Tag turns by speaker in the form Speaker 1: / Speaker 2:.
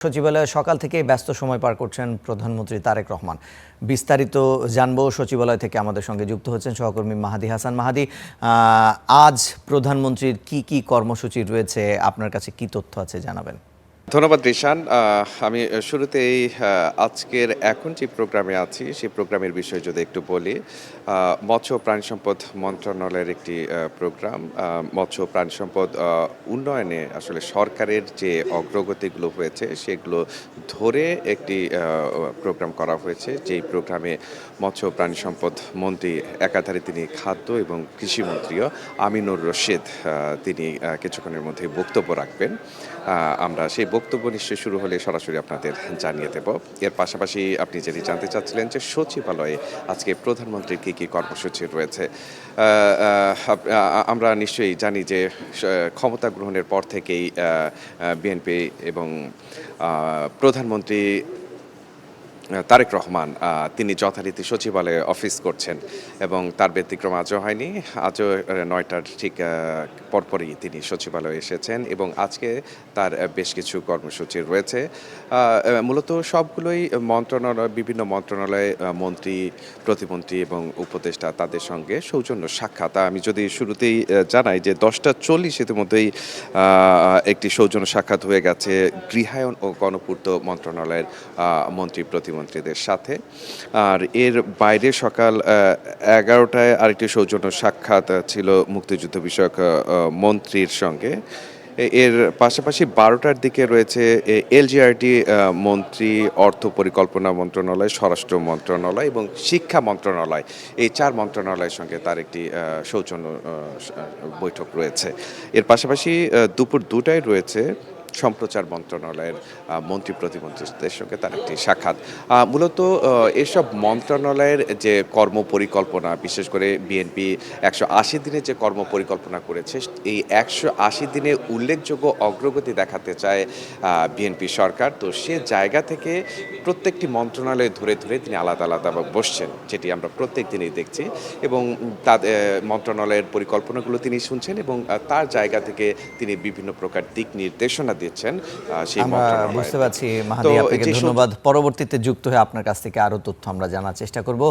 Speaker 1: সচিবালয়ে সকাল থেকেই ব্যস্ত সময় পার করছেন প্রধানমন্ত্রী তারেক রহমান। বিস্তারিত জানবো, সচিবালয় থেকে আমাদের সঙ্গে যুক্ত হচ্ছেন সহকর্মী মাহাদি হাসান। মাহাদি, আজ প্রধানমন্ত্রীর কি কর্মসূচি রয়েছে, আপনার কাছে কি তথ্য আছে জানাবেন।
Speaker 2: ধন্যবাদ রিশান। আমি শুরুতেই আজকের এখন যে প্রোগ্রামে আছি সেই প্রোগ্রামের বিষয়ে যদি একটু বলি। মৎস্য প্রাণী সম্পদ মন্ত্রণালয়ের একটি প্রোগ্রাম। মৎস্য প্রাণী সম্পদ উন্নয়নে আসলে সরকারের যে অগ্রগতিগুলো হয়েছে সেগুলো ধরে একটি প্রোগ্রাম করা হয়েছে। যেই প্রোগ্রামে মৎস্য প্রাণী সম্পদ মন্ত্রী একাধারে তিনি খাদ্য এবং কৃষিমন্ত্রীও আমিনুর রশিদ তিনি কিছুক্ষণের মধ্যে বক্তব্য রাখবেন। আমরা সেই বক্তব্য নিশ্চয়ই শুরু হলে সরাসরি আপনাদের জানিয়ে দেব। এর পাশাপাশি আপনি যেটি জানতে চাচ্ছিলেন যে সচিবালয়ে আজকে প্রধানমন্ত্রীর কী কর্মসূচি রয়েছে। আমরা নিশ্চয়ই জানি যে ক্ষমতা গ্রহণের পর থেকেই বিএনপি এবং প্রধানমন্ত্রী তারেক রহমান তিনি যথারীতি সচিবালয়ে অফিস করছেন এবং তার ব্যতিক্রম আজও হয়নি। আজও ৯টার ঠিক পরপরই তিনি সচিবালয়ে এসেছেন এবং আজকে তার বেশ কিছু কর্মসূচি রয়েছে। মূলত সবগুলোই বিভিন্ন মন্ত্রণালয়ে মন্ত্রী, প্রতিমন্ত্রী এবং উপদেষ্টা তাদের সঙ্গে সৌজন্য সাক্ষাৎ। আমি যদি শুরুতেই জানাই যে 10টা 40 ইতিমধ্যেই একটি সৌজন্য সাক্ষাৎ হয়ে গেছে গৃহায়ন ও গণপূর্ত মন্ত্রণালয়ের মন্ত্রী প্রতিমন্ত্রীদের সাথে। আর এর বাইরে সকাল 11টায় আরেকটি সৌজন্য সাক্ষাৎ ছিল মুক্তিযুদ্ধ বিষয়ক মন্ত্রীর সঙ্গে। এর পাশাপাশি 12টার দিকে রয়েছে এলজিআরটি মন্ত্রী, অর্থ পরিকল্পনা মন্ত্রণালয়, স্বরাষ্ট্র মন্ত্রণালয় এবং শিক্ষা মন্ত্রণালয়, এই 4 মন্ত্রণালয়ের সঙ্গে তার একটি সৌজন্য বৈঠক রয়েছে। এর পাশাপাশি দুপুর 2টায় রয়েছে সম্প্রচার মন্ত্রণালয়ের মন্ত্রী প্রতিমন্ত্রীদের সঙ্গে তার একটি সাক্ষাৎ। মূলত এসব মন্ত্রণালয়ের যে কর্মপরিকল্পনা, বিশেষ করে বিএনপি 180 দিনের যে কর্মপরিকল্পনা করেছে, এই 180 দিনে উল্লেখযোগ্য অগ্রগতি দেখাতে চায় বিএনপি সরকার। তো সে জায়গা থেকে প্রত্যেকটি মন্ত্রণালয় ধরে তিনি আলাদা বসছেন, যেটি আমরা প্রত্যেক দিনই দেখছি এবং তাদের মন্ত্রণালয়ের পরিকল্পনাগুলো তিনি শুনছেন এবং তার জায়গা থেকে তিনি বিভিন্ন প্রকার দিক নির্দেশনা দিচ্ছেন সেই মন্ত্রণালয়ে।
Speaker 1: বুঝতে পারছি মাহাদি, আপনাকে ধন্যবাদ। পরবর্তীতে যুক্ত হয়ে আপনার কাছ থেকে আরো তথ্য আমরা জানার চেষ্টা করব।